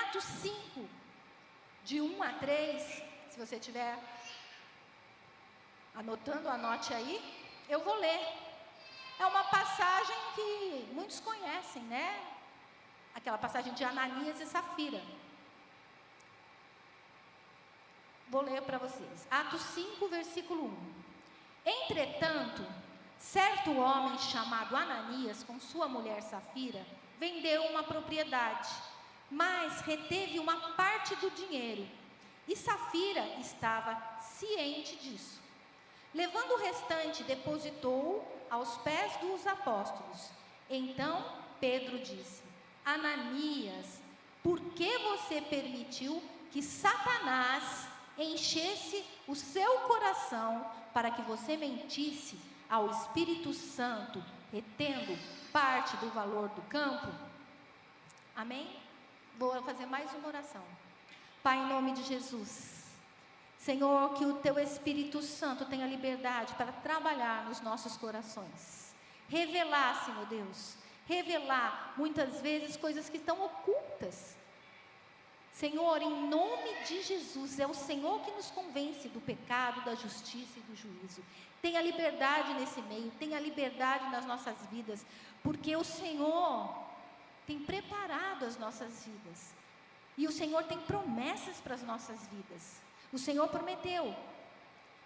Atos 5, de 1 a 3, se você estiver anotando, anote aí, eu vou ler. É uma passagem que muitos conhecem, né? Aquela passagem de Ananias e Safira. Vou ler para vocês. Atos 5, versículo 1. Entretanto, certo homem chamado Ananias, com sua mulher Safira, vendeu uma propriedade, mas reteve uma parte do dinheiro. E Safira estava ciente disso. Levando o restante, depositou-o aos pés dos apóstolos. Então Pedro disse: Ananias, por que você permitiu que Satanás enchesse o seu coração para que você mentisse ao Espírito Santo, retendo parte do valor do campo? Amém? Vou fazer mais uma oração. Pai, em nome de Jesus, Senhor, que o Teu Espírito Santo tenha liberdade para trabalhar nos nossos corações. Revelar, Senhor Deus, revelar muitas vezes coisas que estão ocultas. Senhor, em nome de Jesus, é o Senhor que nos convence do pecado, da justiça e do juízo. Tenha liberdade nesse meio, tenha liberdade nas nossas vidas, porque o Senhor tem preparado as nossas vidas. E o Senhor tem promessas para as nossas vidas. O Senhor prometeu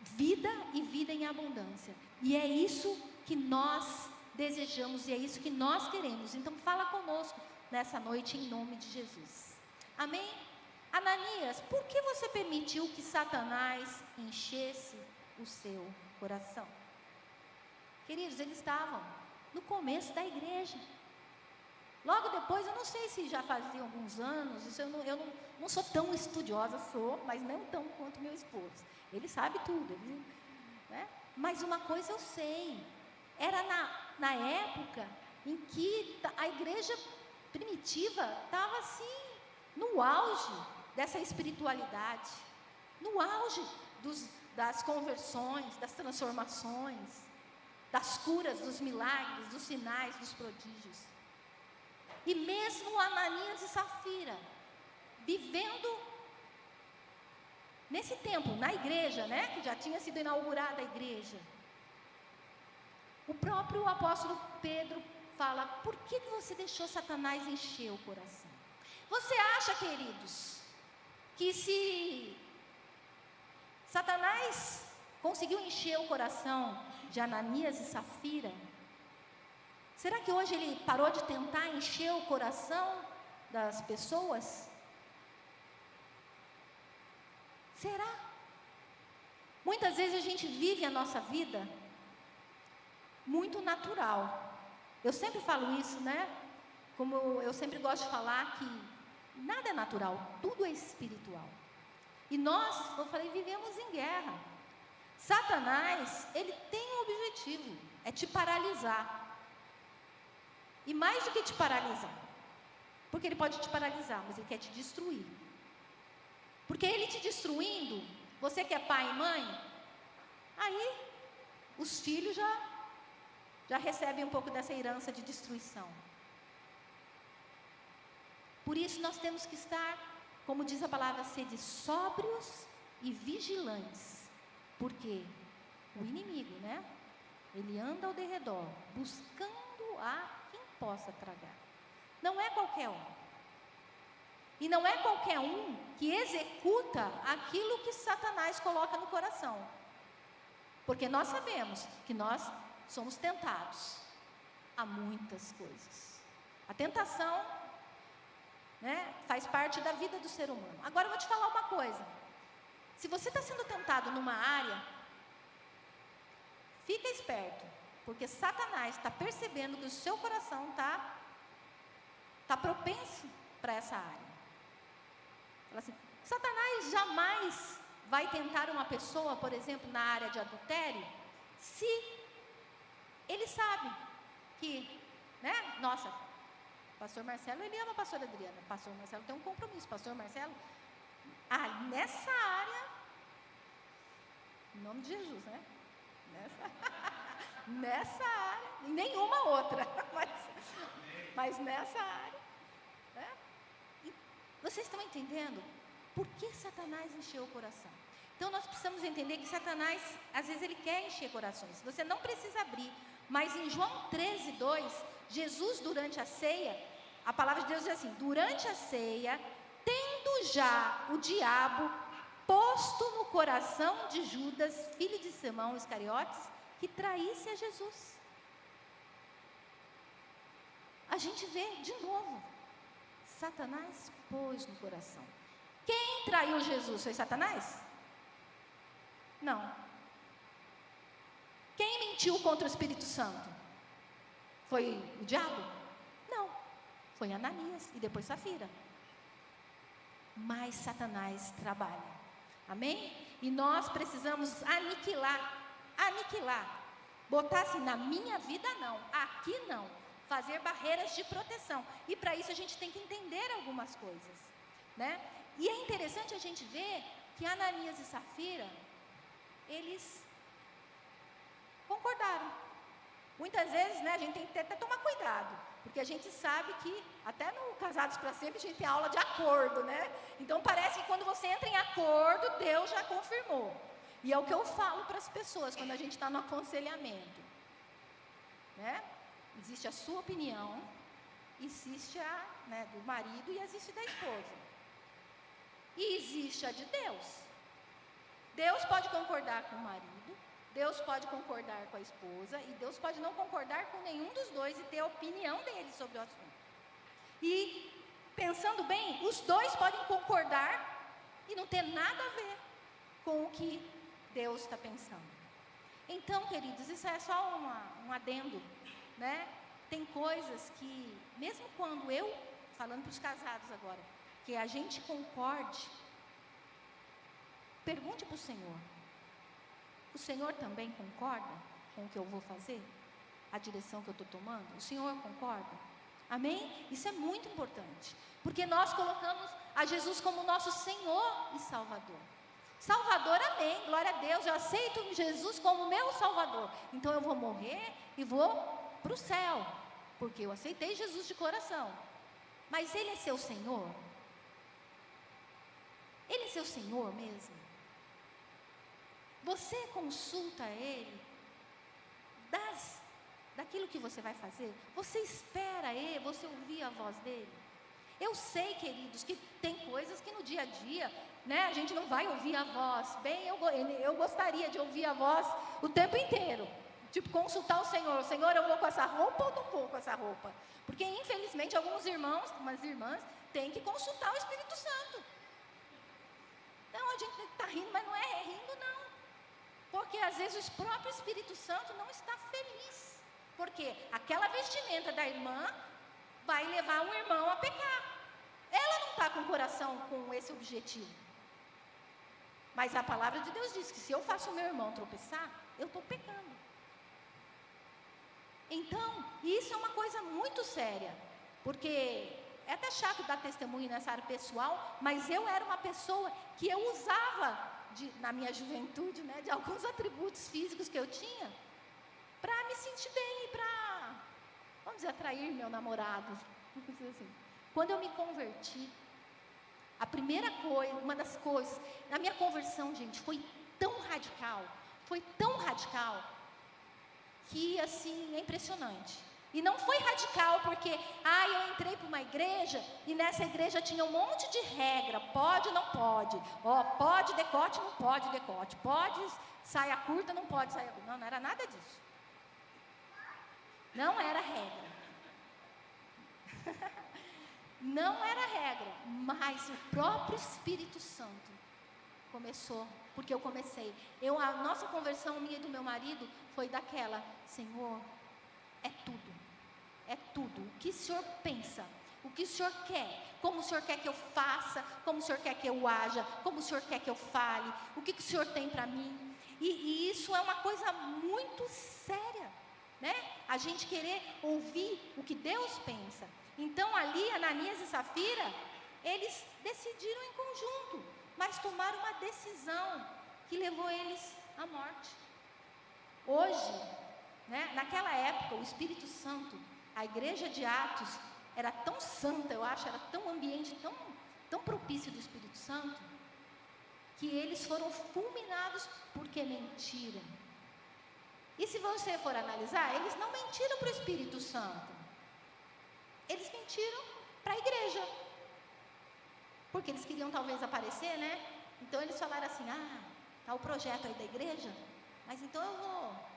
vida e vida em abundância. E é isso que nós desejamos e é isso que nós queremos. Então fala conosco nessa noite em nome de Jesus. Amém? Ananias, por que você permitiu que Satanás enchesse o seu coração? Queridos, eles estavam no começo da igreja. Logo depois, eu não sei se já fazia alguns anos, isso eu não sou tão estudiosa, mas não tão quanto meu esposo. Ele sabe tudo, né? Mas uma coisa eu sei, era na época em que a igreja primitiva estava assim, no auge dessa espiritualidade, no auge das conversões, das transformações, das curas, dos milagres, dos sinais, dos prodígios. E mesmo Ananias e Safira, vivendo nesse tempo, na igreja, né, que já tinha sido inaugurada a igreja, o próprio apóstolo Pedro fala: por que você deixou Satanás encher o coração? Você acha, queridos, que se Satanás conseguiu encher o coração de Ananias e Safira, será que hoje ele parou de tentar encher o coração das pessoas? Será? Muitas vezes a gente vive a nossa vida muito natural. Eu sempre falo isso, né? Como eu sempre gosto de falar que nada é natural, tudo é espiritual. E nós, eu falei, vivemos em guerra. Satanás, ele tem um objetivo, é te paralisar. E mais do que te paralisar, porque ele pode te paralisar, mas ele quer te destruir. Porque ele te destruindo, você que é pai e mãe, aí os filhos já recebem um pouco dessa herança de destruição. Por isso nós temos que estar, como diz a palavra, sede sóbrios e vigilantes. Porque o inimigo, né? Ele anda ao derredor, buscando a quem possa tragar. Não é qualquer um. E não é qualquer um que executa aquilo que Satanás coloca no coração. Porque nós sabemos que nós somos tentados a muitas coisas. A tentação, né, faz parte da vida do ser humano. Agora eu vou te falar uma coisa. Se você está sendo tentado numa área, fica esperto, porque Satanás está percebendo que o seu coração está propenso para essa área. Fala assim, Satanás jamais vai tentar uma pessoa, por exemplo, na área de adultério, se ele sabe que, né, nossa, pastor Marcelo, ele ama a pastora Adriana, pastor Marcelo tem um compromisso, pastor Marcelo, nessa área, em nome de Jesus, né? Nessa área, em nenhuma outra, mas nessa área, né? Vocês estão entendendo por que Satanás encheu o coração? Então nós precisamos entender que Satanás, às vezes ele quer encher corações. Você não precisa abrir, mas em João 13:2, Jesus durante a ceia, a palavra de Deus diz assim: durante a ceia, tendo já o diabo posto no coração de Judas, filho de Simão Iscariotes, que traísse a Jesus. A gente vê de novo, Satanás pôs no coração. Quem traiu Jesus? Foi Satanás? Não. Quem mentiu contra o Espírito Santo? Foi o diabo? Não. Foi Ananias e depois Safira. Mas Satanás trabalha. Amém? E nós precisamos aniquilar. Botar assim, na minha vida não, aqui não. Fazer barreiras de proteção. E para isso a gente tem que entender algumas coisas, né? E é interessante a gente ver que Ananias e Safira, eles concordaram. Muitas vezes, né, a gente tem que até tomar cuidado, porque a gente sabe que, até no Casados para Sempre, a gente tem aula de acordo, né? Então parece que quando você entra em acordo, Deus já confirmou. E é o que eu falo para as pessoas quando a gente está no aconselhamento, né? Existe a sua opinião, existe a, né, do marido e existe da esposa. E existe a de Deus. Deus pode concordar com o marido, Deus pode concordar com a esposa, e Deus pode não concordar com nenhum dos dois e ter a opinião dele sobre o assunto. E, pensando bem, os dois podem concordar e não ter nada a ver com o que Deus está pensando. Então, queridos, isso é só um adendo, né? Tem coisas que, mesmo quando eu, falando para os casados agora, que a gente concorde, pergunte para o Senhor: o Senhor também concorda com o que eu vou fazer? A direção que eu estou tomando? O Senhor concorda? Amém? Isso é muito importante, porque nós colocamos a Jesus como nosso Senhor e Salvador. Salvador, amém, glória a Deus, eu aceito Jesus como meu Salvador. Então eu vou morrer e vou para o céu, porque eu aceitei Jesus de coração. Mas Ele é seu Senhor? Ele é seu Senhor mesmo? Você consulta Ele daquilo que você vai fazer? Você espera Ele, você ouvir a voz dEle? Eu sei, queridos, que tem coisas que no dia a dia, né, a gente não vai ouvir a voz. Bem, eu gostaria de ouvir a voz o tempo inteiro. Tipo, consultar o Senhor: Senhor, eu vou com essa roupa ou não vou com essa roupa? Porque, infelizmente, alguns irmãos, umas irmãs, têm que consultar o Espírito Santo. Não, a gente está rindo, mas não é rindo, não. Porque, às vezes, o próprio Espírito Santo não está feliz. Porque aquela vestimenta da irmã vai levar um irmão a pecar. Ela não está com o coração com esse objetivo. Mas a palavra de Deus diz que se eu faço o meu irmão tropeçar, eu estou pecando. Então, isso é uma coisa muito séria, porque é até chato dar testemunho nessa área pessoal, mas eu era uma pessoa que eu usava, na minha juventude, né, de alguns atributos físicos que eu tinha, para me sentir bem e para, vamos dizer, atrair meu namorado. Assim. Quando eu me converti, a primeira coisa, uma das coisas, na minha conversão, gente, foi tão radical, que, assim, é impressionante. E não foi radical porque, eu entrei para uma igreja e nessa igreja tinha um monte de regra, pode, não pode, pode decote, não pode decote, pode saia curta, não pode saia curta. Não era nada disso. Não era regra. Não era regra, mas o próprio Espírito Santo começou, porque eu comecei. A nossa conversão, minha e do meu marido, foi daquela: Senhor, é tudo. O que o Senhor pensa? O que o Senhor quer? Como o Senhor quer que eu faça? Como o Senhor quer que eu haja? Como o Senhor quer que eu fale? O que o Senhor tem para mim? E isso é uma coisa muito séria, né? A gente querer ouvir o que Deus pensa. Então ali, Ananias e Safira, eles decidiram em conjunto, mas tomaram uma decisão que levou eles à morte. Hoje, né, naquela época, o Espírito Santo, a igreja de Atos, era tão santa, eu acho, era tão ambiente, tão propício do Espírito Santo, que eles foram fulminados porque mentiram. E se você for analisar, eles não mentiram para o Espírito Santo, eles mentiram para a igreja, porque eles queriam talvez aparecer, né? Então eles falaram assim: tá o projeto aí da igreja, mas então eu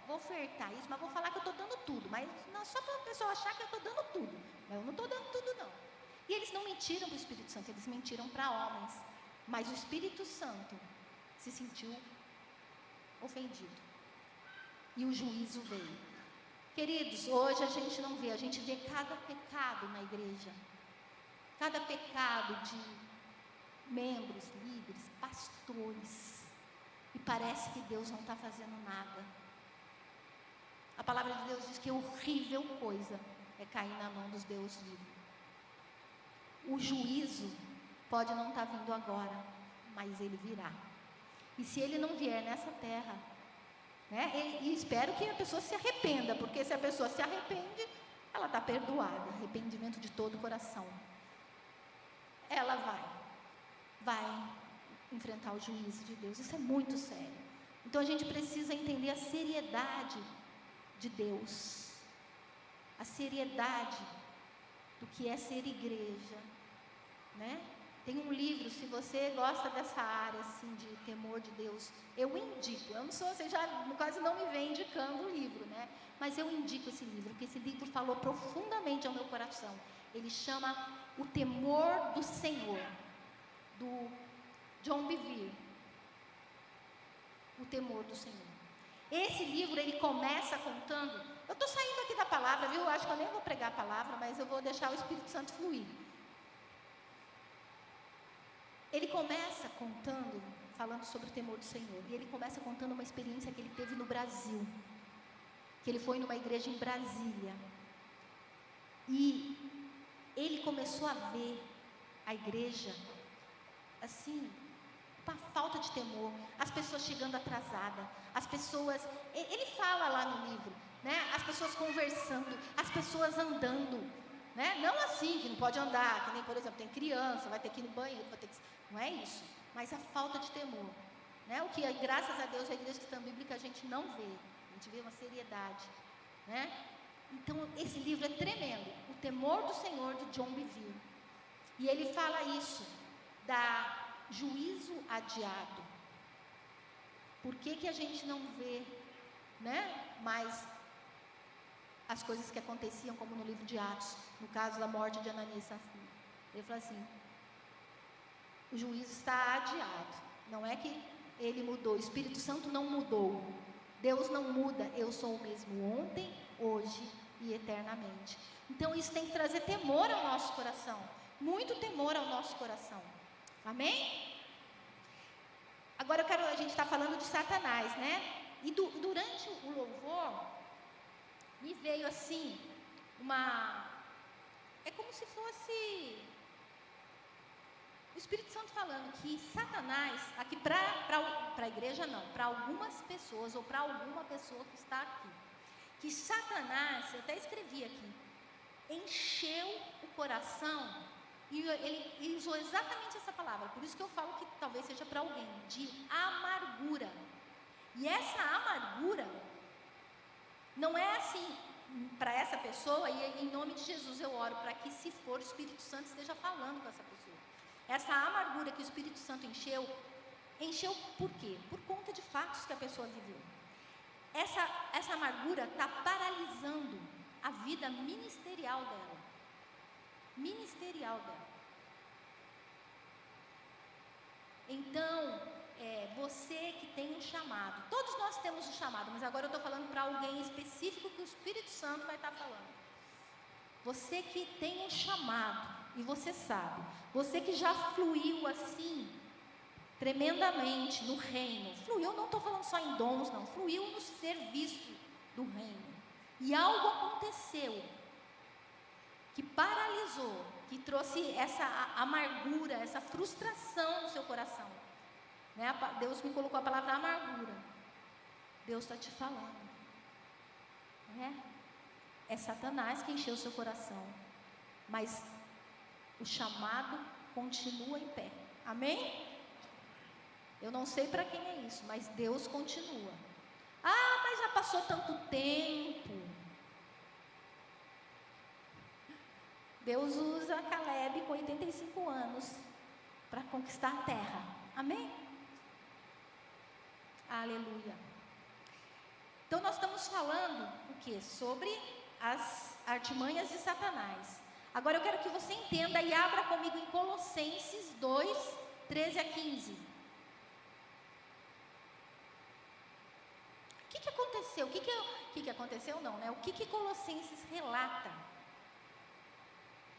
vou ofertar isso, mas vou falar que eu estou dando tudo, mas não, só para a pessoa achar que eu estou dando tudo, mas eu não estou dando tudo não. E eles não mentiram para o Espírito Santo, eles mentiram para homens, mas o Espírito Santo se sentiu ofendido, e o juízo veio. Queridos, hoje a gente não vê, a gente vê cada pecado na igreja, cada pecado de membros, líderes, pastores, e parece que Deus não está fazendo nada. A palavra de Deus diz que horrível coisa é cair na mão dos Deus vivos. O juízo pode não estar vindo agora, mas ele virá. E se ele não vier nessa terra, né, e espero que a pessoa se arrependa, porque se a pessoa se arrepende, ela está perdoada, arrependimento de todo o coração. Ela vai enfrentar o juízo de Deus. Isso é muito sério. Então a gente precisa entender a seriedade de Deus, a seriedade do que é ser igreja, né? Tem um livro, se você gosta dessa área assim de temor de Deus, eu indico. Eu não sou, você já quase não me vem indicando o livro, né? Mas eu indico esse livro, porque esse livro falou profundamente ao meu coração. Ele chama O Temor do Senhor, do John Bevere. O Temor do Senhor. Esse livro, ele começa contando. Eu estou saindo aqui da palavra, viu? Acho que eu nem vou pregar a palavra, mas eu vou deixar o Espírito Santo fluir. Ele começa contando, falando sobre o temor do Senhor. E ele começa contando uma experiência que ele teve no Brasil. Que ele foi numa igreja em Brasília. E ele começou a ver a igreja, assim, com a falta de temor. As pessoas chegando atrasadas. As pessoas, ele fala lá no livro, né? As pessoas conversando, as pessoas andando, né? Não assim, que não pode andar, que nem, por exemplo, tem criança, vai ter que ir no banheiro, vai ter que... Não é isso, mas a falta de temor, né? O que, graças a Deus, a igreja cristã bíblica a gente não vê, a gente vê uma seriedade, né? Então, esse livro é tremendo, O Temor do Senhor, de John Bevere. E ele fala isso, da juízo adiado. Por que a gente não vê, né, mais as coisas que aconteciam, como no livro de Atos, no caso da morte de Ananias e Safira? Ele fala assim: o juízo está adiado. Não é que ele mudou, o Espírito Santo não mudou. Deus não muda, eu sou o mesmo ontem, hoje e eternamente. Então isso tem que trazer temor ao nosso coração, muito temor ao nosso coração. Amém? Agora a gente está falando de Satanás, né? E durante o louvor, me veio assim, é como se fosse o Espírito Santo falando que Satanás, aqui para a igreja não, para algumas pessoas, ou para alguma pessoa que está aqui, que Satanás, eu até escrevi aqui, encheu o coração, e ele usou exatamente essa palavra, por isso que eu falo que talvez seja para alguém, de amargura. E essa amargura não é assim para essa pessoa, e em nome de Jesus eu oro para que, se for, o Espírito Santo esteja falando com essa pessoa. Essa amargura que o Espírito Santo encheu por quê? Por conta de fatos que a pessoa viveu. Essa amargura está paralisando a vida ministerial dela. Então, você que tem um chamado, todos nós temos um chamado, mas agora eu estou falando para alguém específico que o Espírito Santo vai estar falando. Você que tem um chamado, e você sabe, você que já fluiu assim, tremendamente no reino, fluiu, não estou falando só em dons não, fluiu no serviço do reino, e algo aconteceu, que paralisou, que trouxe essa amargura, essa frustração no seu coração, né? Deus me colocou a palavra amargura. Deus está te falando, né? É Satanás que encheu o seu coração, mas o chamado continua em pé. Amém? Eu não sei para quem é isso, mas Deus continua. Ah, mas já passou tanto tempo. Deus usa Caleb com 85 anos para conquistar a terra. Amém? Aleluia. Então nós estamos falando o quê? Sobre as artimanhas de Satanás. Agora eu quero que você entenda e abra comigo em Colossenses 2, 13 a 15. O que aconteceu? O que aconteceu não, né? O que Colossenses relata?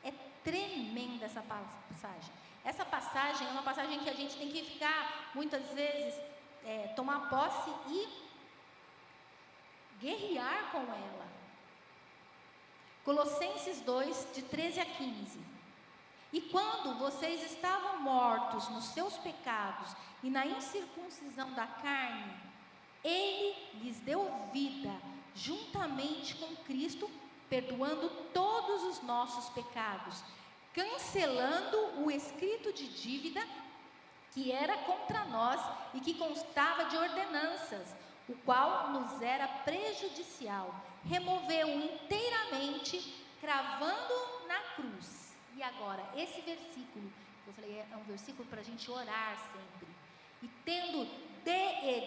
É tremenda essa passagem. Essa passagem é uma passagem que a gente tem que ficar, muitas vezes, tomar posse e guerrear com ela. Colossenses 2, de 13 a 15. E quando vocês estavam mortos nos seus pecados e na incircuncisão da carne, Ele lhes deu vida, juntamente com Cristo, perdoando todos os nossos pecados, cancelando o escrito de dívida que era contra nós e que constava de ordenanças, o qual nos era prejudicial. Removeu inteiramente, cravando na cruz. E agora, esse versículo, eu falei, é um versículo para a gente orar sempre. E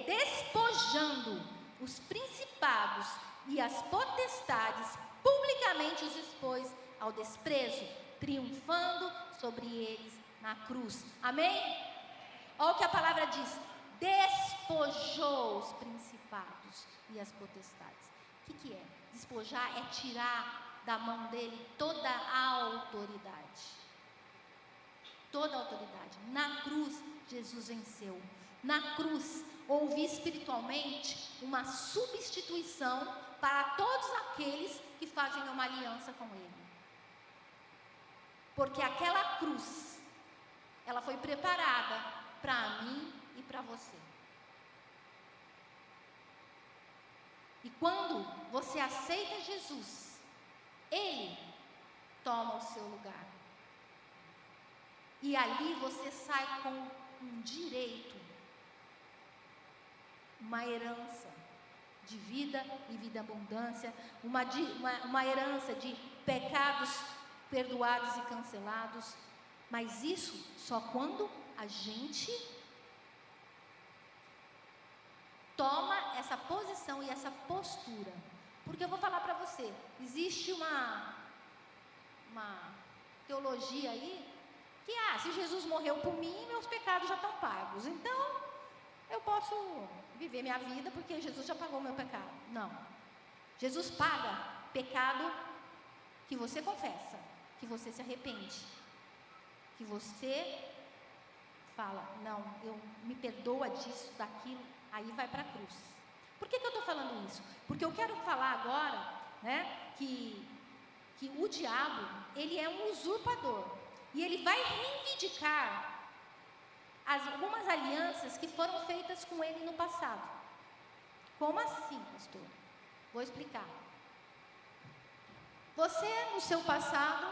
despojando os principados e as potestades, publicamente os expôs ao desprezo, triunfando sobre eles na cruz. Amém? Olha o que a palavra diz: despojou os principados e as potestades. O que é? Despojar é tirar da mão dele toda a autoridade. Toda a autoridade. Na cruz, Jesus venceu. Na cruz, houve espiritualmente uma substituição para todos aqueles que fazem uma aliança com Ele. Porque aquela cruz, ela foi preparada para mim e para você. E quando você aceita Jesus, Ele toma o seu lugar. E ali você sai com um direito, uma herança de vida e vida abundância, uma herança de pecados perdoados e cancelados. Mas isso só quando a gente toma essa posição e essa postura. Porque eu vou falar para você, existe uma teologia aí, que se Jesus morreu por mim, meus pecados já estão pagos, então eu posso viver minha vida porque Jesus já pagou meu pecado. Não, Jesus paga pecado que você confessa, que você se arrepende, que você fala, não, eu me perdoa disso, daquilo, aí vai para a cruz. Por que eu estou falando isso? Porque eu quero falar agora, né, que o diabo, ele é um usurpador, e ele vai reivindicar algumas alianças que foram feitas com ele no passado. Como assim, pastor? Vou explicar. Você, no seu passado,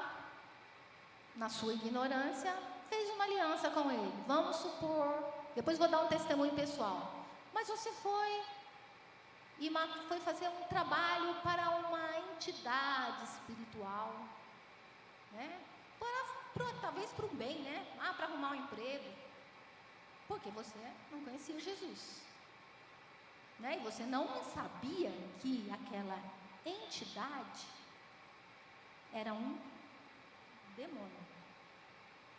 na sua ignorância, fez uma aliança com ele. Vamos supor, depois vou dar um testemunho pessoal. Mas você foi fazer um trabalho para uma entidade espiritual, né? Talvez para um bem, né? Para arrumar um emprego. Porque você não conhecia Jesus, né? E você não sabia que aquela entidade era um demônio.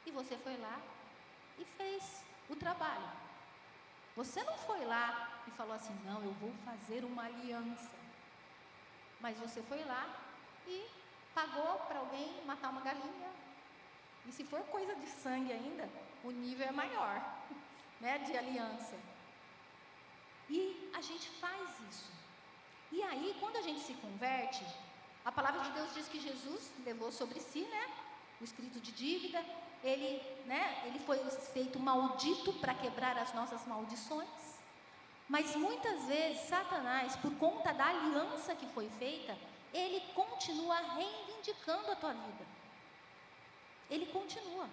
E você foi lá e fez o trabalho. Você não foi lá e falou assim, não, eu vou fazer uma aliança. Mas você foi lá e pagou para alguém matar uma galinha. E se for coisa de sangue ainda, o nível é maior, né, de aliança. E a gente faz isso. E aí, quando a gente se converte, a palavra de Deus diz que Jesus levou sobre si, né, o escrito de dívida. Ele foi feito maldito para quebrar as nossas maldições. Mas muitas vezes, Satanás, por conta da aliança que foi feita, ele continua reivindicando a tua vida. Ele continua.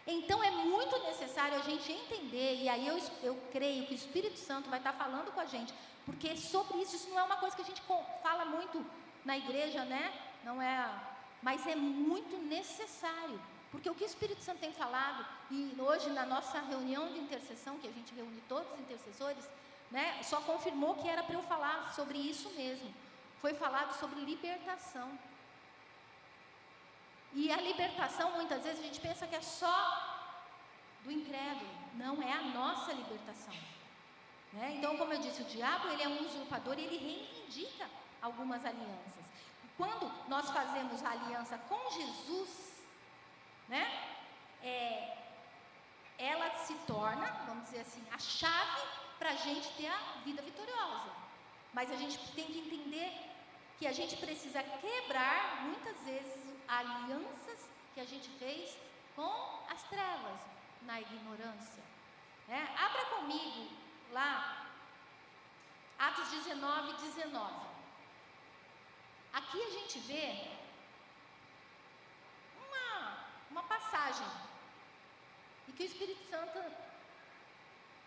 Então é muito necessário a gente entender, e aí eu creio que o Espírito Santo vai estar falando com a gente, porque sobre isso não é uma coisa que a gente fala muito na igreja, né? Não é, mas é muito necessário, porque o que o Espírito Santo tem falado, e hoje na nossa reunião de intercessão, que a gente reúne todos os intercessores, né, só confirmou que era para eu falar sobre isso mesmo. Foi falado sobre libertação. E a libertação, muitas vezes, a gente pensa que é só do incrédulo. Não, é a nossa libertação. Né? Então, como eu disse, o diabo, ele é um usurpador e ele reivindica algumas alianças. Quando nós fazemos a aliança com Jesus, né, ela se torna, vamos dizer assim, a chave para a gente ter a vida vitoriosa. Mas a gente tem que entender que a gente precisa quebrar, muitas vezes, alianças que a gente fez com as trevas, na ignorância. Né? Abra comigo lá, Atos 19, 19. Aqui a gente vê uma passagem e que o Espírito Santo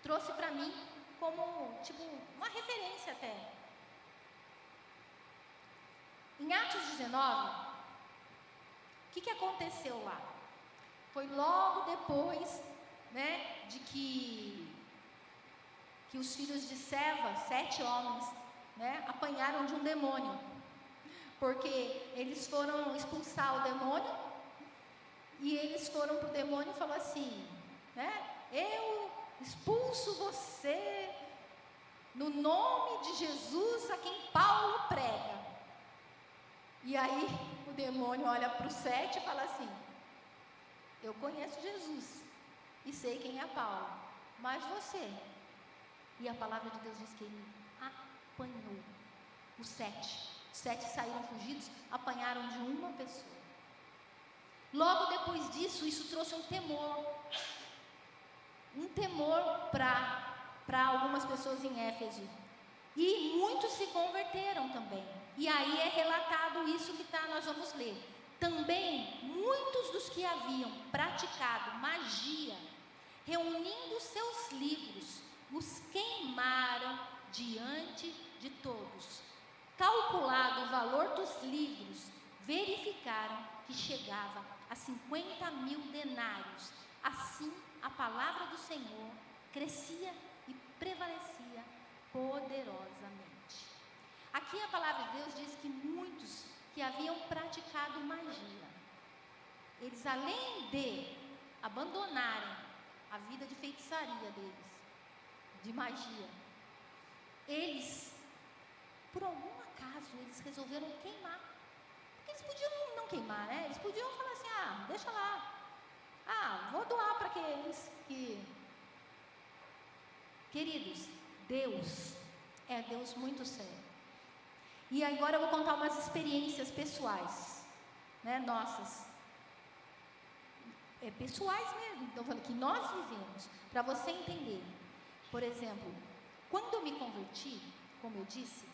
trouxe para mim como, tipo, uma referência até. Em Atos 19, o que aconteceu lá? Foi logo depois, né, de que os filhos de Seva, 7 homens, né, apanharam de um demônio, porque eles foram expulsar o demônio, e eles foram para o demônio e falaram assim, né, eu expulso você no nome de Jesus a quem Paulo prega. E aí o demônio olha para os 7 e fala assim, eu conheço Jesus e sei quem é Paulo, mas você. E a palavra de Deus diz que ele apanhou os 7. Os 7 saíram fugidos, apanharam de uma pessoa. Logo depois disso, isso trouxe um temor para algumas pessoas em Éfeso. E muitos se converteram também. E aí é relatado isso que nós vamos ler. Também muitos dos que haviam praticado magia, reunindo seus livros, os queimaram diante de todos. Calculado o valor dos livros, verificaram que chegava a 50.000 denários. Assim, a palavra do Senhor crescia e prevalecia poderosamente. Aqui a palavra de Deus diz que muitos que haviam praticado magia, eles, além de abandonarem a vida de feitiçaria deles, de magia, eles, por algum acaso, eles resolveram queimar. Porque eles podiam não queimar, né? Eles podiam falar assim, deixa lá. Vou doar para aqueles que... Queridos, Deus é Deus muito sério. E agora eu vou contar umas experiências pessoais, né, nossas. Pessoais mesmo, então falando que nós vivemos, para você entender. Por exemplo, quando eu me converti, como eu disse,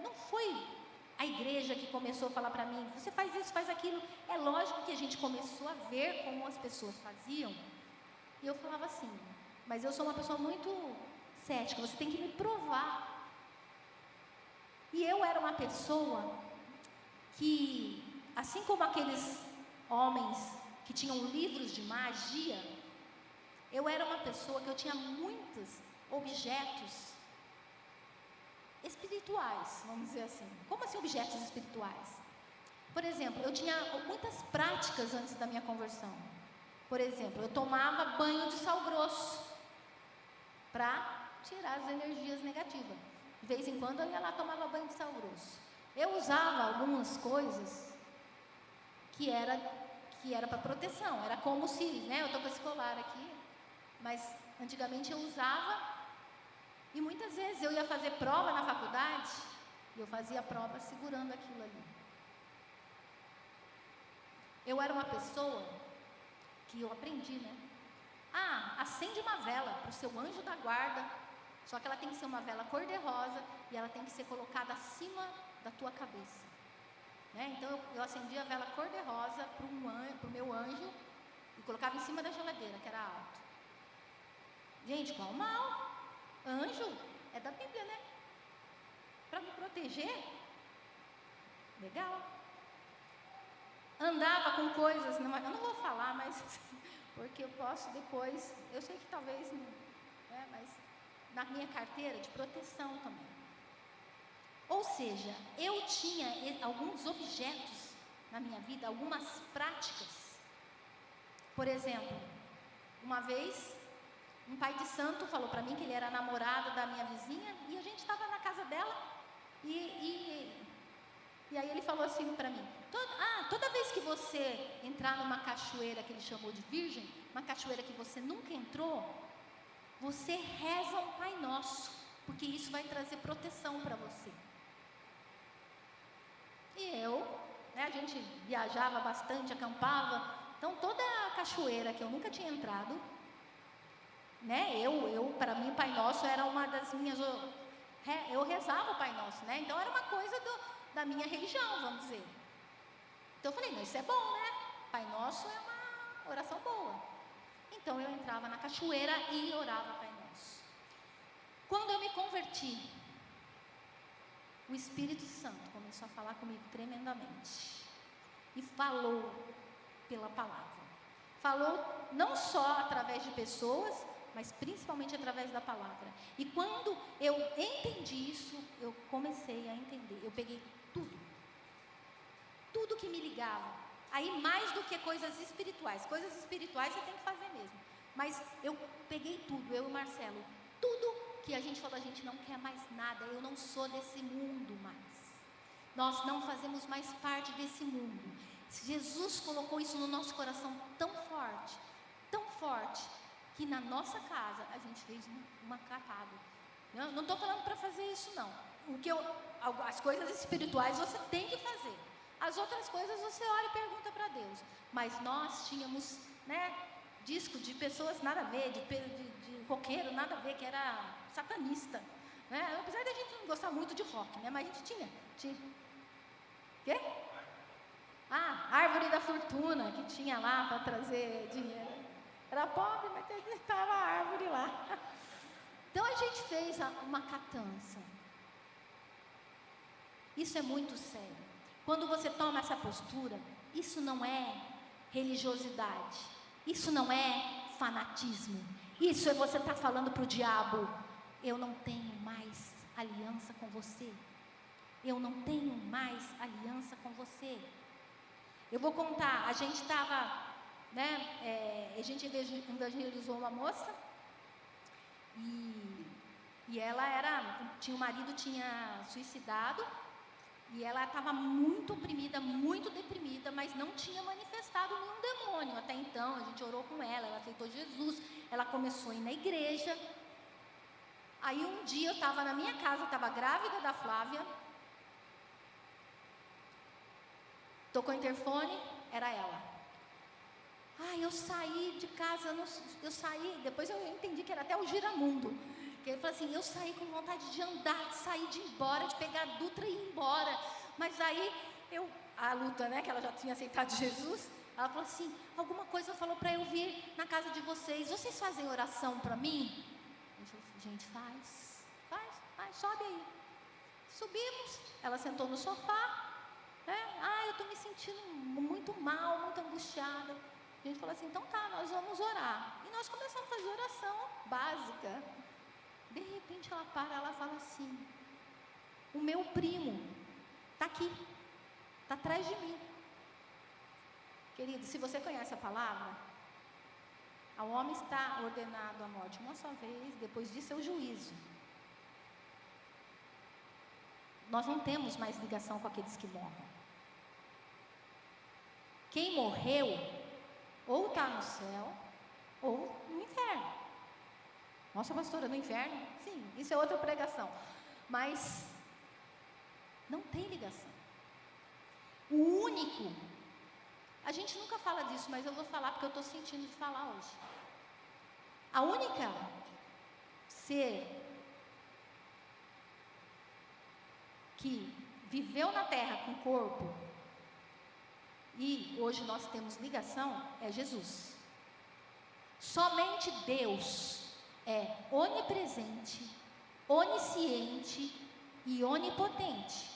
não foi a igreja que começou a falar para mim, você faz isso, faz aquilo. É lógico que a gente começou a ver como as pessoas faziam, e eu falava assim, mas eu sou uma pessoa muito cética, você tem que me provar. E eu era uma pessoa que, assim como aqueles homens que tinham livros de magia, eu era uma pessoa que eu tinha muitos objetos espirituais, vamos dizer assim. Como assim objetos espirituais? Por exemplo, eu tinha muitas práticas antes da minha conversão. Por exemplo, eu tomava banho de sal grosso para tirar as energias negativas. De vez em quando eu ia lá tomava banho de sal grosso. Eu usava algumas coisas que era para proteção. Era como se, né, eu estou com esse colar aqui, mas antigamente eu usava, e muitas vezes eu ia fazer prova na faculdade, e eu fazia prova segurando aquilo ali. Eu era uma pessoa que eu aprendi, né? Acende uma vela para o seu anjo da guarda, só que ela tem que ser uma vela cor-de-rosa e ela tem que ser colocada acima da tua cabeça. Né? Então eu acendi a vela cor-de-rosa para o meu anjo, E colocava em cima da geladeira, que era alto. Gente, qual mal? Anjo é da Bíblia, né? Para me proteger. Legal. Andava com coisas, eu não vou falar, mas porque eu posso depois, eu sei que talvez não, né, mas na minha carteira de proteção também. Ou seja, eu tinha alguns objetos na minha vida, algumas práticas. Por exemplo, uma vez, um pai de santo falou para mim que ele era namorado da minha vizinha e a gente estava na casa dela e aí ele falou assim para mim, toda vez que você entrar numa cachoeira que ele chamou de virgem, uma cachoeira que você nunca entrou, você reza um Pai Nosso, porque isso vai trazer proteção para você. E a gente viajava bastante, acampava, então toda a cachoeira que eu nunca tinha entrado, né, para mim o Pai Nosso era uma das minhas, eu rezava o Pai Nosso, né, então era uma coisa da minha religião, vamos dizer. Então eu falei, não, isso é bom, né, Pai Nosso é uma oração boa. Então eu entrava na cachoeira e orava Pai Nosso. Quando eu me converti, o Espírito Santo começou a falar comigo tremendamente. E falou pela palavra. Falou não só através de pessoas, mas principalmente através da palavra. E quando eu entendi isso, eu comecei a entender. Eu peguei tudo que me ligava. Aí mais do que coisas espirituais você tem que fazer mesmo. Mas eu peguei tudo, eu e o Marcelo, tudo que a gente falou, a gente não quer mais nada, eu não sou desse mundo mais. Nós não fazemos mais parte desse mundo. Jesus colocou isso no nosso coração tão forte, que na nossa casa a gente fez uma catada. Não estou falando para fazer isso não. As coisas espirituais você tem que fazer. As outras coisas você ora e pergunta para Deus. Mas nós tínhamos, né, disco de pessoas nada a ver, de roqueiro nada a ver, que era satanista, né? Apesar da gente não gostar muito de rock, né? Mas a gente tinha. Quê? Árvore da fortuna, que tinha lá para trazer dinheiro. Era pobre, mas estava a árvore lá. Então a gente fez uma catança. Isso é muito sério. Quando você toma essa postura, isso não é religiosidade, isso não é fanatismo, isso é você estar falando para o diabo, eu não tenho mais aliança com você, eu não tenho mais aliança com você. Eu vou contar, a gente estava, né, a gente evangelizou uma moça, e ela o marido tinha suicidado, e ela estava muito oprimida, muito deprimida, mas não tinha manifestado nenhum demônio. Até então, a gente orou com ela aceitou Jesus, ela começou a ir na igreja. Aí um dia eu estava na minha casa, estava grávida da Flávia. Tocou o interfone, era ela. Eu saí de casa, depois eu entendi que era até o Giramundo. Que ele falou assim, eu saí com vontade de andar, de sair, de ir embora, de pegar a Dutra e ir embora. Mas aí, a Luta, né, que ela já tinha aceitado Jesus, ela falou assim, alguma coisa falou para eu vir na casa de vocês fazem oração para mim? Eu falei assim, gente, faz, sobe aí. Subimos, ela sentou no sofá, né? Eu estou me sentindo muito mal, muito angustiada. A gente falou assim, então tá, nós vamos orar. E nós começamos a fazer oração básica. De repente ela fala assim, o meu primo está aqui, está atrás de mim. Querido, se você conhece a palavra, ao homem está ordenado a morte uma só vez, depois disso é o juízo. Nós não temos mais ligação com aqueles que morrem. Quem morreu, ou está no céu, ou no inferno. Nossa, pastora, no inferno? Sim, isso é outra pregação. Mas não tem ligação. O único, a gente nunca fala disso, mas eu vou falar porque eu estou sentindo de falar hoje. A única ser que viveu na terra com corpo e hoje nós temos ligação é Jesus. Somente Deus é onipresente, onisciente e onipotente.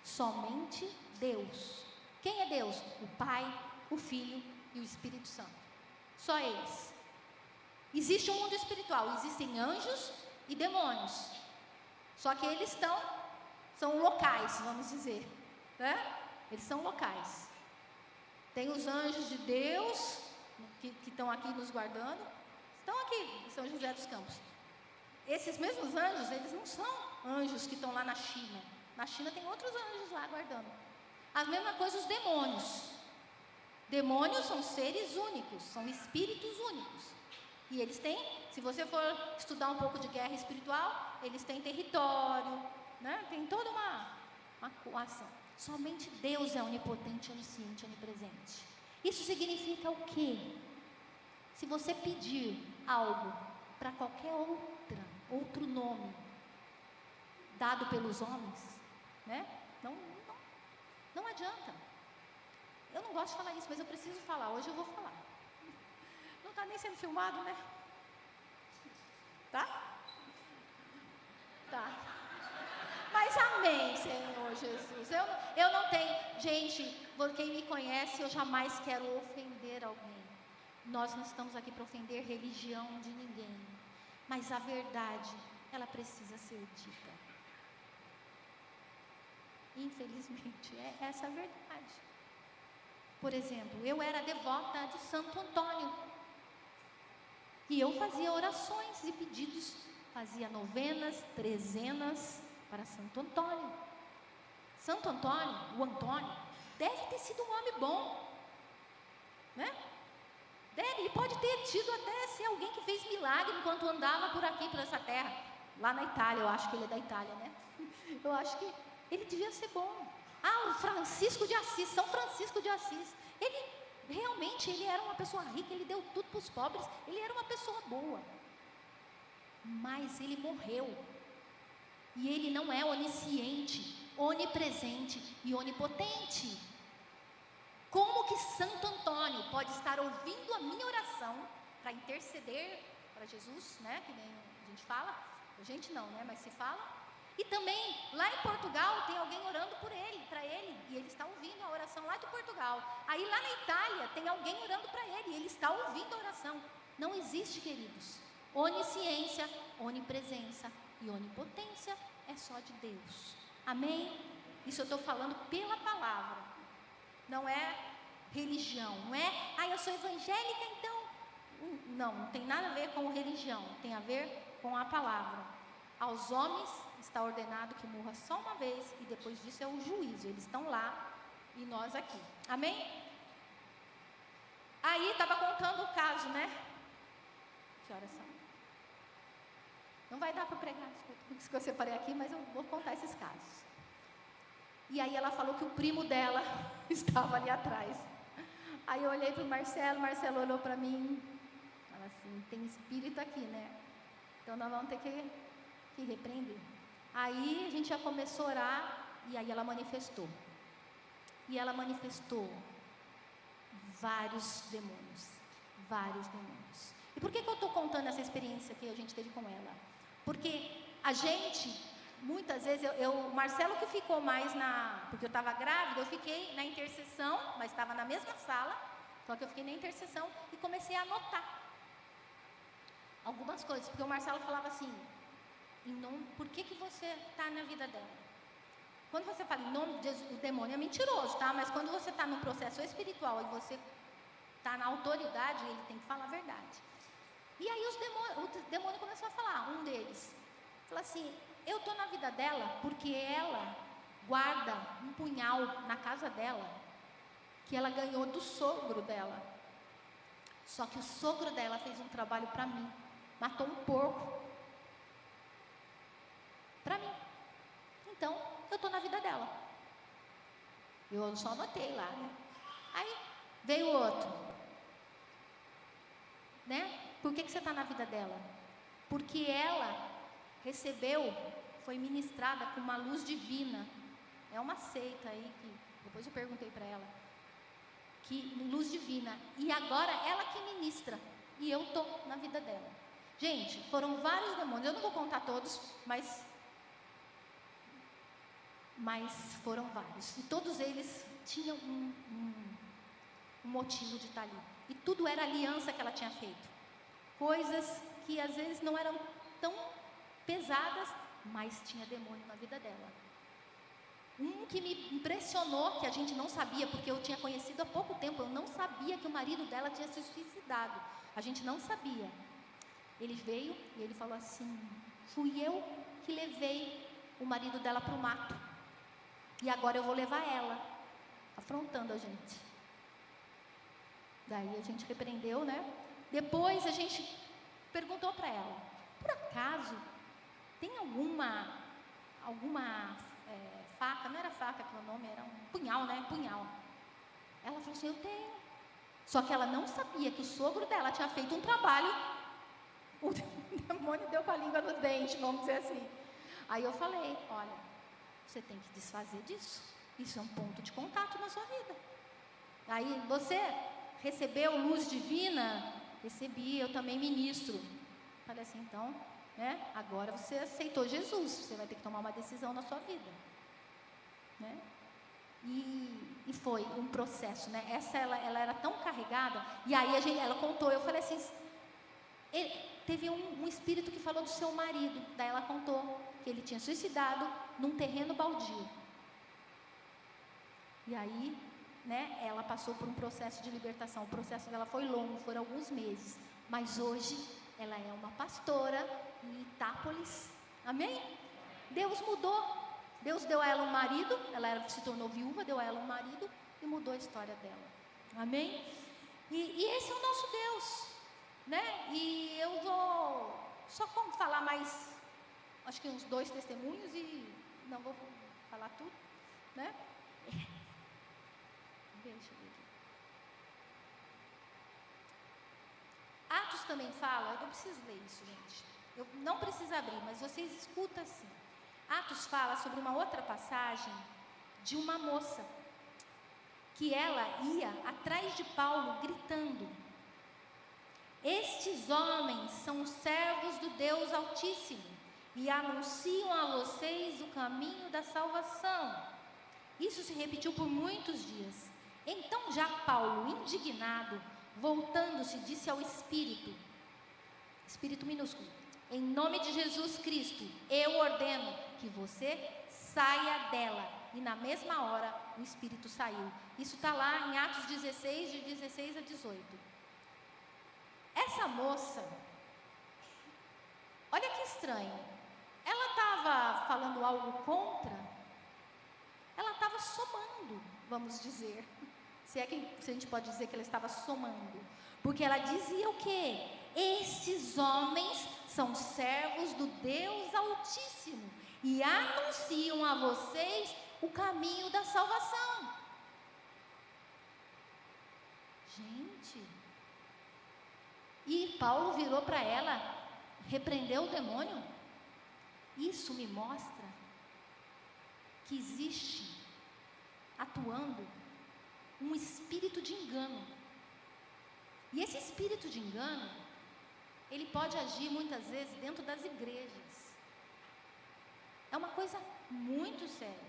Somente Deus. Quem é Deus? O Pai, o Filho e o Espírito Santo. Só eles. Existe um mundo espiritual, existem anjos e demônios. Só que eles são locais, vamos dizer, né? Eles são locais. Tem os anjos de Deus, que estão aqui nos guardando, estão aqui em São José dos Campos. Esses mesmos anjos, eles não são anjos que estão lá na China. Na China tem outros anjos lá guardando. A mesma coisa os demônios. Demônios são seres únicos, são espíritos únicos. E eles têm, se você for estudar um pouco de guerra espiritual, eles têm território, né? Tem toda uma coação. Somente Deus é onipotente, onisciente, onipresente. Isso significa o quê? Se você pedir algo para qualquer outro nome dado pelos homens, né? Não adianta. Eu não gosto de falar isso, mas eu preciso falar. Hoje eu vou falar. Não está nem sendo filmado, né? Tá? Tá. Mas amém, Senhor Jesus. Eu não tenho... Gente, quem me conhece, eu jamais quero ofender alguém. Nós não estamos aqui para ofender religião de ninguém. Mas a verdade, ela precisa ser dita. Infelizmente, é essa a verdade. Por exemplo, eu era devota de Santo Antônio. E eu fazia orações e pedidos, fazia novenas, trezenas para Santo Antônio. Santo Antônio, o Antônio, deve ter sido um homem bom, né? Ele pode ter tido até ser alguém que fez milagre enquanto andava por aqui, por essa terra. Lá na Itália, eu acho que ele é da Itália, né? Eu acho que ele devia ser bom. O Francisco de Assis, São Francisco de Assis. Ele era uma pessoa rica, ele deu tudo para os pobres, ele era uma pessoa boa. Mas ele morreu. E ele não é onisciente, onipresente e onipotente. Como que Santo Antônio pode estar ouvindo a minha oração para interceder para Jesus, né? Que nem a gente fala, a gente não, né? Mas se fala. E também, lá em Portugal, tem alguém orando por ele, para ele, e ele está ouvindo a oração lá de Portugal. Aí lá na Itália, tem alguém orando para ele, e ele está ouvindo a oração. Não existe, queridos. Onisciência, onipresença e onipotência é só de Deus. Amém? Isso eu estou falando pela palavra. Não é religião, não é, eu sou evangélica, então... Não tem nada a ver com religião, tem a ver com a palavra. Aos homens está ordenado que morra só uma vez e depois disso é o juízo. Eles estão lá e nós aqui. Amém? Aí estava contando o caso, né? Que horas são? Não vai dar para pregar isso que eu separei aqui, mas eu vou contar esses casos. E aí ela falou que o primo dela estava ali atrás. Aí eu olhei para o Marcelo olhou para mim. Ela assim, tem espírito aqui, né? Então nós vamos ter que repreender. Aí a gente já começou a orar e aí ela manifestou. E ela manifestou vários demônios. Vários demônios. E por que eu estou contando essa experiência que a gente teve com ela? Porque a gente, muitas vezes, o Marcelo que ficou mais porque eu estava grávida, eu fiquei na intercessão, mas estava na mesma sala, só que eu fiquei na intercessão e comecei a anotar algumas coisas, porque o Marcelo falava assim, por que você está na vida dela? Quando você fala em nome de Jesus, o demônio é mentiroso, tá? Mas quando você está num processo espiritual e você está na autoridade, ele tem que falar a verdade. E aí o demônio começou a falar, um deles, falou assim, eu estou na vida dela porque ela guarda um punhal na casa dela, que ela ganhou do sogro dela. Só que o sogro dela fez um trabalho para mim, matou um porco para mim. Então, eu estou na vida dela. Eu só anotei lá, né? Aí veio outro, né? Por que você está na vida dela? Porque ela foi ministrada com uma luz divina. É uma seita aí que depois eu perguntei para ela. Que luz divina. E agora ela que ministra. e eu estou na vida dela. Gente, foram vários demônios, eu não vou contar todos, mas foram vários. E todos eles tinham um motivo de estar ali. E tudo era aliança que ela tinha feito. Coisas que às vezes não eram tão pesadas, mas tinha demônio na vida dela. Um que me impressionou, que a gente não sabia, porque eu tinha conhecido há pouco tempo, eu não sabia que o marido dela tinha se suicidado. A gente não sabia. Ele veio e ele falou assim: fui eu que levei o marido dela para o mato. E agora eu vou levar ela, afrontando a gente. Daí a gente repreendeu, né? Depois a gente perguntou para ela: por acaso tem alguma faca? Não era faca que o nome, era um punhal, né? Punhal. Ela falou assim: eu tenho. Só que ela não sabia que o sogro dela tinha feito um trabalho. O demônio deu com a língua no dente, vamos dizer assim. Aí eu falei: olha, você tem que desfazer disso. Isso é um ponto de contato na sua vida. Aí, você recebeu luz divina? Recebi, eu também ministro. Falei assim: então, né, agora você aceitou Jesus, você vai ter que tomar uma decisão na sua vida, né? E foi um processo, né? Ela era tão carregada. E aí ela contou, eu falei assim: teve um espírito que falou do seu marido. Daí ela contou que ele tinha suicidado num terreno baldio. E aí, né, ela passou por um processo de libertação. O processo dela foi longo, foram alguns meses. Mas hoje, ela é uma pastora em Itápolis. Amém? Deus mudou. Deus deu a ela um marido, ela se tornou viúva, deu a ela um marido e mudou a história dela. Amém? E esse é o nosso Deus, né? E eu vou só falar mais, acho que uns 2 testemunhos e não vou falar tudo, né? Deixa eu ver aqui. Atos também fala, eu não preciso ler isso, gente. Eu não preciso abrir, mas vocês escutam assim. Atos fala sobre uma outra passagem de uma moça que ela ia atrás de Paulo gritando: estes homens são os servos do Deus Altíssimo e anunciam a vocês o caminho da salvação. Isso se repetiu por muitos dias. Então já Paulo, indignado, voltando-se, disse ao espírito minúsculo: em nome de Jesus Cristo, eu ordeno que você saia dela. E na mesma hora o espírito saiu. Isso está lá em Atos 16, de 16 a 18. Essa moça, olha que estranho, ela estava falando algo contra, ela estava somando, vamos dizer, se a gente pode dizer que ela estava somando, porque ela dizia o quê? Estes homens são servos do Deus Altíssimo e anunciam a vocês o caminho da salvação. Gente, e Paulo virou para ela, repreendeu o demônio. Isso me mostra que existe atuando um espírito de engano. E esse espírito de engano, ele pode agir muitas vezes dentro das igrejas. É uma coisa muito séria.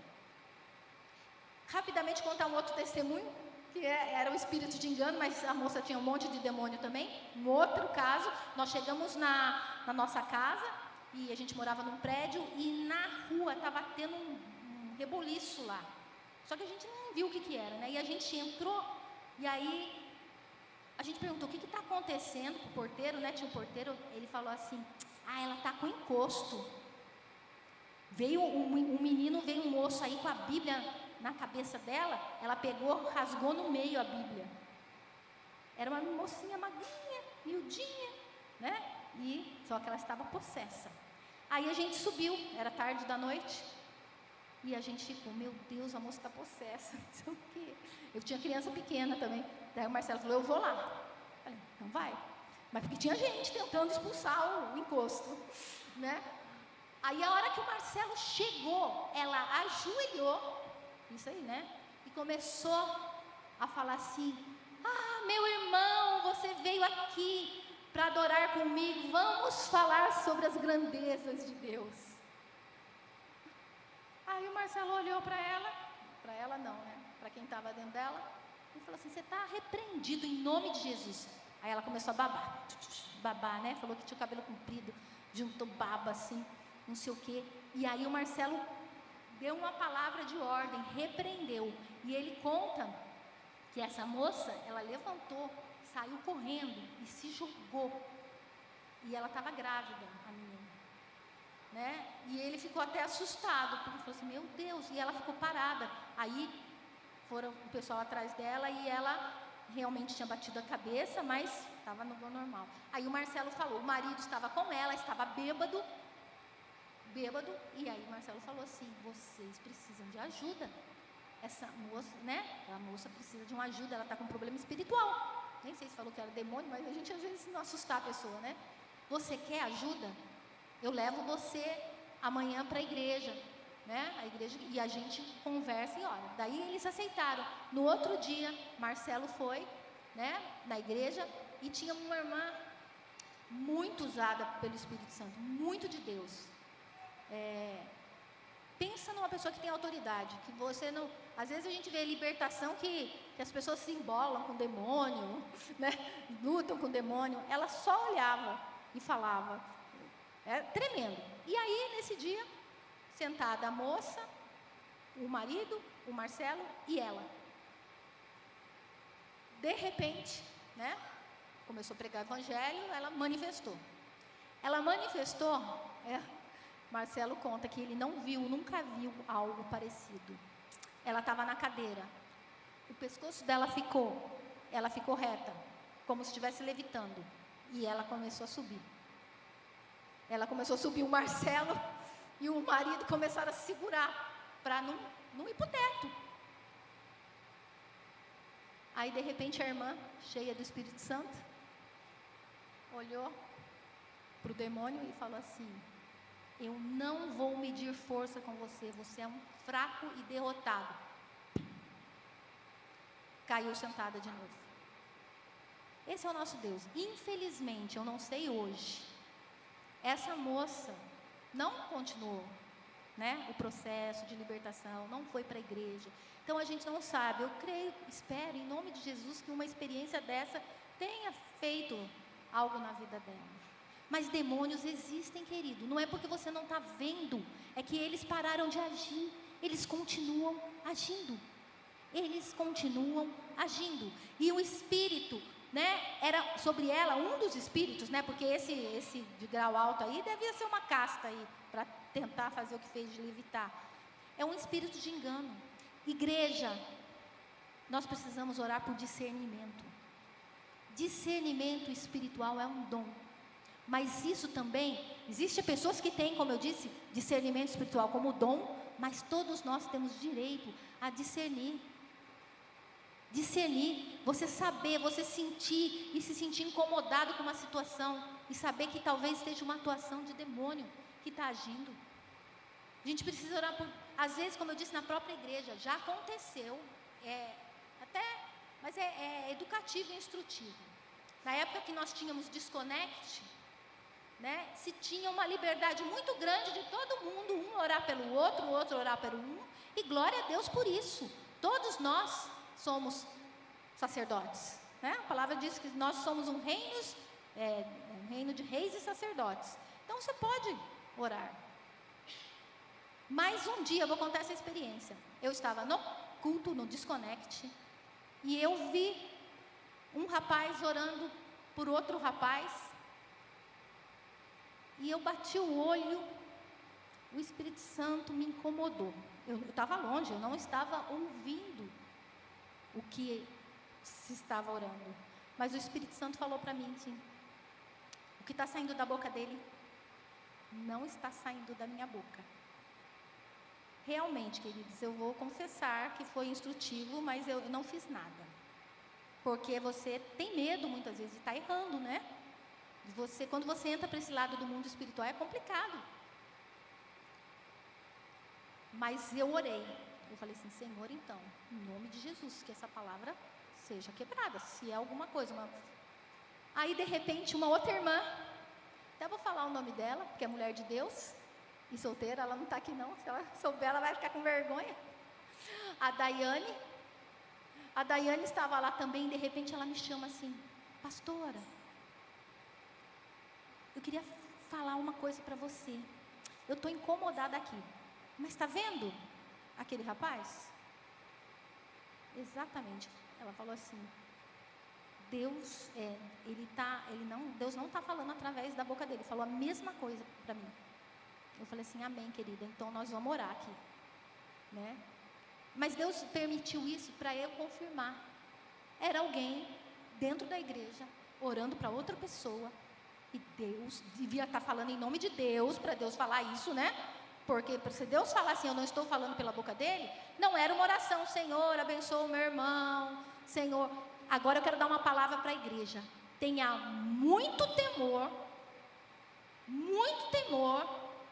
Rapidamente contar um outro testemunho, que era o espírito de engano, mas a moça tinha um monte de demônio também. Um outro caso, nós chegamos na nossa casa, e a gente morava num prédio, e na rua estava tendo um reboliço lá. Só que a gente não viu o que era, né? E a gente entrou, e aí a gente perguntou: o que está acontecendo com o porteiro, né? Tinha um porteiro, ele falou assim: ela está com encosto. Veio um menino, veio um moço aí com a Bíblia na cabeça dela, ela pegou, rasgou no meio a Bíblia. Era uma mocinha magrinha, miudinha, né? Só que ela estava possessa. Aí a gente subiu, era tarde da noite, e a gente ficou: meu Deus, a moça está possessa, não sei o quê. Eu tinha criança pequena também. Daí o Marcelo falou: eu vou lá. Eu falei: então vai. Mas porque tinha gente tentando expulsar o encosto, né? Aí a hora que o Marcelo chegou, ela ajoelhou, isso aí, né? E começou a falar assim: meu irmão, você veio aqui para adorar comigo. Vamos falar sobre as grandezas de Deus. Aí o Marcelo olhou para ela não, né? Para quem estava dentro dela, e falou assim: você está repreendido em nome de Jesus. Aí ela começou a babar, né? Falou que tinha o cabelo comprido, juntou baba assim, não sei o quê. E aí o Marcelo deu uma palavra de ordem, repreendeu. E ele conta que essa moça, ela levantou, saiu correndo e se jogou. E ela estava grávida, a menina, né? E ele ficou até assustado, porque falou assim: meu Deus. E ela ficou parada. Aí foram o pessoal atrás dela e ela realmente tinha batido a cabeça, mas estava no normal. Aí o Marcelo falou, o marido estava com ela, estava bêbado, e aí o Marcelo falou assim: vocês precisam de ajuda. Essa moça, né? A moça precisa de uma ajuda, ela está com um problema espiritual. Nem sei se falou que era demônio, mas a gente às vezes não assustar a pessoa, né? Você quer ajuda? Eu levo você amanhã para a igreja, né? A igreja, e a gente conversa e ora. Daí eles aceitaram. No outro dia, Marcelo foi, né, na igreja, e tinha uma irmã muito usada pelo Espírito Santo, muito de Deus. Pensa numa pessoa que tem autoridade, que você não... Às vezes a gente vê libertação que as pessoas se embolam com o demônio, né? Lutam com o demônio. Ela só olhava e falava. É tremendo. E aí, nesse dia, sentada a moça, o marido, o Marcelo e ela. De repente, né? Começou a pregar o evangelho, ela manifestou. Marcelo conta que ele nunca viu algo parecido. Ela estava na cadeira. O pescoço dela ela ficou reta, como se estivesse levitando. E ela começou a subir. O Marcelo e o marido começaram a se segurar para não ir para o teto. Aí, de repente, a irmã, cheia do Espírito Santo, olhou para o demônio e falou assim: eu não vou medir força com você, você é um fraco e derrotado. Caiu sentada de novo. Esse é o nosso Deus. Infelizmente, eu não sei hoje, essa moça não continuou, né, o processo de libertação, não foi para a igreja. Então a gente não sabe. Eu creio, espero, em nome de Jesus, que uma experiência dessa tenha feito algo na vida dela. Mas demônios existem, querido. Não é porque você não está vendo, é que eles pararam de agir. Eles continuam agindo. E o espírito, né, era sobre ela, um dos espíritos, né, porque esse de grau alto aí devia ser uma casta aí, para tentar fazer o que fez de levitar. É um espírito de engano. Igreja, nós precisamos orar por discernimento. Discernimento espiritual é um dom. Mas isso também, existem pessoas que têm, como eu disse, discernimento espiritual como dom, mas todos nós temos direito a discernir. Você saber, você sentir e se sentir incomodado com uma situação e saber que talvez esteja uma atuação de demônio que está agindo. A gente precisa orar por, às vezes, como eu disse, na própria igreja, já aconteceu, mas é educativo e instrutivo. Na época que nós tínhamos Desconect, né, se tinha uma liberdade muito grande de todo mundo, um orar pelo outro, o outro orar pelo um, e glória a Deus por isso. Todos nós somos sacerdotes, né? A palavra diz que nós somos um reino de reis e sacerdotes. Então você pode orar. Mas um dia, eu vou contar essa experiência. Eu estava no culto, no Desconect, e eu vi um rapaz orando por outro rapaz, e eu bati o olho, o Espírito Santo me incomodou. Eu estava longe, eu não estava ouvindo o que se estava orando. Mas o Espírito Santo falou para mim assim: o que está saindo da boca dele não está saindo da minha boca. Realmente, queridos, eu vou confessar que foi instrutivo, mas eu não fiz nada. Porque você tem medo muitas vezes de estar errando, né? Quando você entra para esse lado do mundo espiritual é complicado. Mas eu orei. Eu falei assim: Senhor, então, em nome de Jesus, que essa palavra seja quebrada. Se é alguma coisa, Aí, de repente, uma outra irmã, até vou falar o nome dela, porque é mulher de Deus, e solteira, ela não está aqui não, se ela souber, ela vai ficar com vergonha. A Daiane estava lá também, de repente ela me chama assim: pastora, eu queria falar uma coisa para você. Eu estou incomodada aqui, mas está vendo aquele rapaz? Exatamente, ela falou assim: Deus Deus não está falando através da boca dele. Falou a mesma coisa para mim. Eu falei assim: amém, querida, então nós vamos orar aqui, né? Mas Deus permitiu isso para eu confirmar. Era alguém dentro da igreja orando para outra pessoa, e Deus devia estar falando em nome de Deus, para Deus falar isso, né? Porque se Deus falar assim, eu não estou falando pela boca dele, não era uma oração: Senhor, abençoa o meu irmão, Senhor. Agora eu quero dar uma palavra para a igreja: tenha muito temor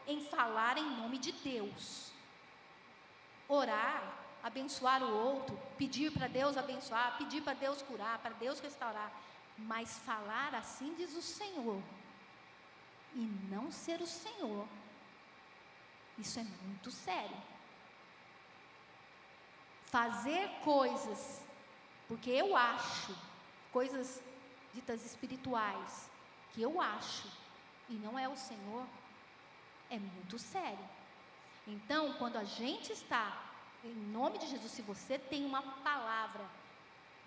em falar em nome de Deus. Orar, abençoar o outro, pedir para Deus abençoar, pedir para Deus curar, para Deus restaurar, mas falar assim diz o Senhor, e não ser o Senhor, isso é muito sério. Fazer coisas, porque eu acho, coisas ditas espirituais, que eu acho, e não é o Senhor, é muito sério. Então, quando a gente está, em nome de Jesus, se você tem uma palavra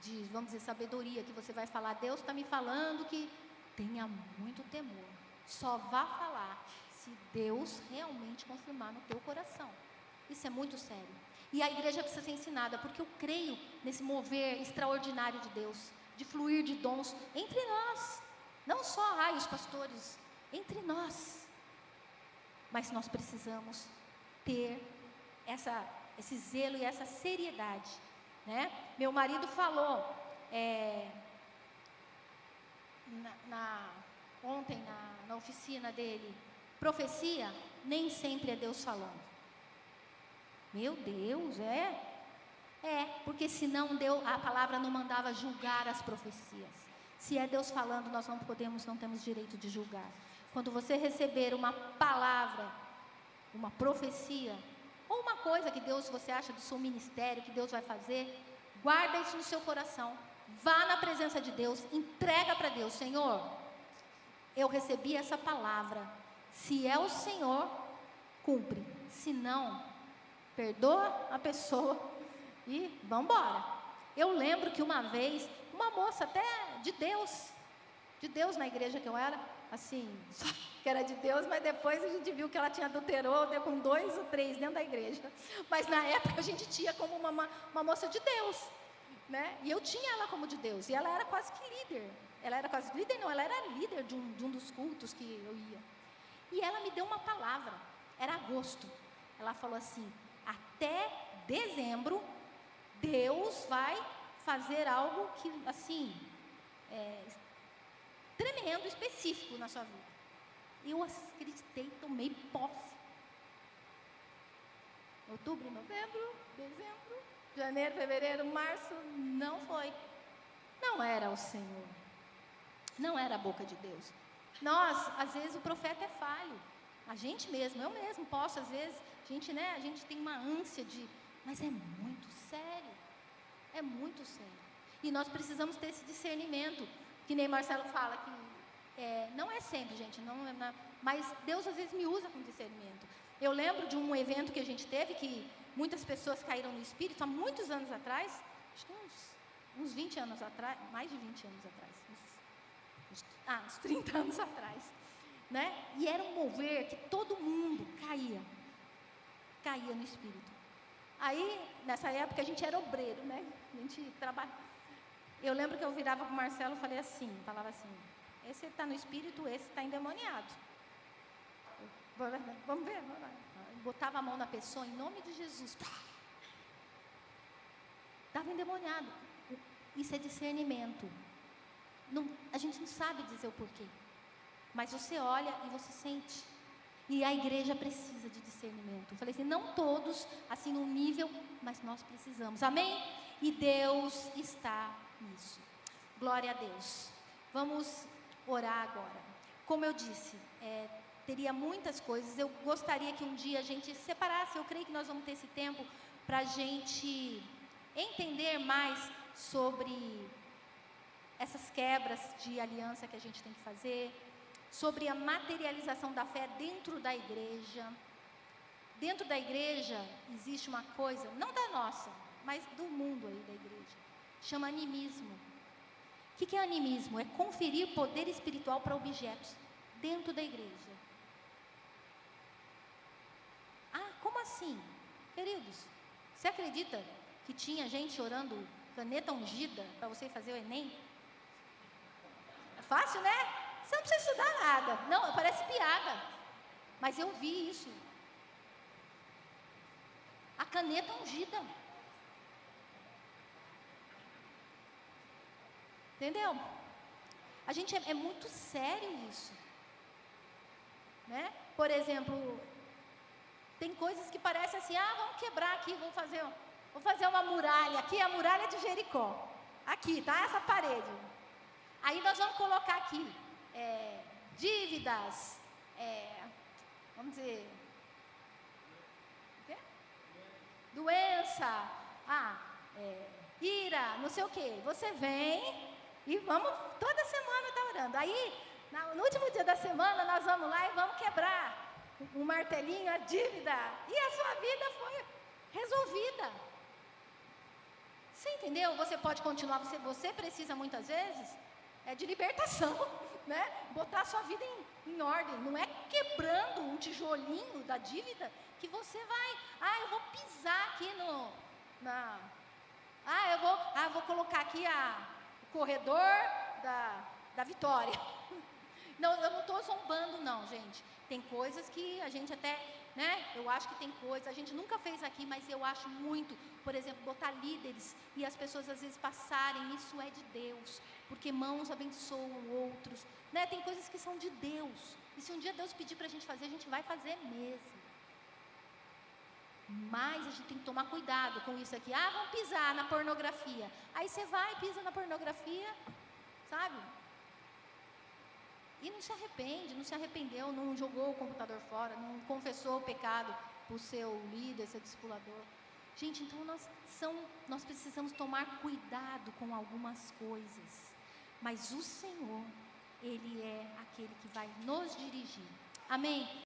de, vamos dizer, sabedoria, que você vai falar: Deus está me falando que, tenha muito temor. Só vá falar se Deus realmente confirmar no teu coração. Isso é muito sério. E a igreja precisa ser ensinada, porque eu creio nesse mover extraordinário de Deus, de fluir de dons entre nós. Não só os pastores, entre nós. Mas nós precisamos ter esse zelo e essa seriedade, né? Meu marido falou ontem na oficina dele: profecia nem sempre é Deus falando. Meu Deus, porque senão a palavra não mandava julgar as profecias. Se é Deus falando, nós não temos direito de julgar. Quando você receber uma palavra, uma profecia, ou uma coisa que Deus, você acha do seu ministério, que Deus vai fazer, guarda isso no seu coração, vá na presença de Deus, entrega para Deus: Senhor, eu recebi essa palavra, se é o Senhor, cumpre, se não, perdoa a pessoa e vamos embora. Eu lembro que uma vez, uma moça até de Deus na igreja que eu era, assim, que era de Deus, mas depois a gente viu que ela tinha adulterou, deu com 2 ou 3 dentro da igreja. Mas na época a gente tinha como uma moça de Deus, né? E eu tinha ela como de Deus, e ela era quase que líder. Ela era quase líder, não, ela era líder de um dos cultos que eu ia. E ela me deu uma palavra, era agosto. Ela falou assim: até dezembro, Deus vai fazer algo que, assim, tremendo, específico na sua vida. Eu acreditei, tomei posse. Outubro, novembro, dezembro, janeiro, fevereiro, março, não foi. Não era o Senhor. Não era a boca de Deus. Nós, às vezes, o profeta é falho. A gente mesmo, eu mesmo posso, às vezes, a gente tem uma ânsia mas é muito sério. É muito sério. E nós precisamos ter esse discernimento, que nem Marcelo fala, que não é sempre, gente, mas Deus às vezes me usa com discernimento. Eu lembro de um evento que a gente teve, que muitas pessoas caíram no espírito, há muitos anos atrás, acho que uns 20 anos atrás, mais de 20 anos atrás, uns 30 anos atrás, né? E era um mover que todo mundo caía no espírito. Aí, nessa época, a gente era obreiro, né? A gente trabalhava. Eu lembro que eu virava para o Marcelo e falava assim: esse está no espírito, esse está endemoniado. Vamos ver? Botava a mão na pessoa, em nome de Jesus. Estava endemoniado. Isso é discernimento. A gente não sabe dizer o porquê, mas você olha e você sente. E a igreja precisa de discernimento. Eu falei assim: não todos, assim, num nível, mas nós precisamos. Amém? E Deus está nisso. Glória a Deus. Vamos orar agora. Como eu disse, teria muitas coisas. Eu gostaria que um dia a gente separasse. Eu creio que nós vamos ter esse tempo para a gente entender mais sobre essas quebras de aliança que a gente tem que fazer, sobre a materialização da fé dentro da igreja. Dentro da igreja existe uma coisa, não da nossa, mas do mundo aí da igreja, chama animismo. O que é animismo? É conferir poder espiritual para objetos dentro da igreja. Ah, como assim? Queridos, você acredita que tinha gente orando caneta ungida para você fazer o Enem? É fácil, né? Você não precisa estudar nada. Não, parece piada. Mas eu vi isso. A caneta ungida. Entendeu? A gente é muito sério isso. Né? Por exemplo, tem coisas que parecem assim, vamos quebrar aqui, vou fazer uma muralha. Aqui é a muralha de Jericó. Aqui, tá? Essa parede. Aí nós vamos colocar aqui dívidas, vamos dizer, o quê? Doença, ira, não sei o quê. Você vem e vamos, toda semana estar orando. Aí, no último dia da semana, nós vamos lá e vamos quebrar um martelinho, a dívida. E a sua vida foi resolvida. Você entendeu? Você pode continuar, você precisa muitas vezes de libertação, né? Botar a sua vida em ordem. Não é quebrando um tijolinho da dívida que você vai, eu vou pisar aqui eu vou colocar aqui o corredor da vitória. Não, eu não estou zombando não, gente. Tem coisas que a gente até, né? Eu acho que tem coisas, a gente nunca fez aqui, mas eu acho muito, por exemplo, botar líderes e as pessoas às vezes passarem, isso é de Deus, porque mãos abençoam outros, né? Tem coisas que são de Deus, e se um dia Deus pedir para a gente fazer, a gente vai fazer mesmo. Mas a gente tem que tomar cuidado com isso aqui. Vamos pisar na pornografia. Aí você vai, pisa na pornografia, sabe? E não se arrepende, não se arrependeu, não jogou o computador fora, não confessou o pecado para o seu líder, seu discipulador. Gente, então nós precisamos tomar cuidado com algumas coisas. Mas o Senhor, Ele é aquele que vai nos dirigir. Amém?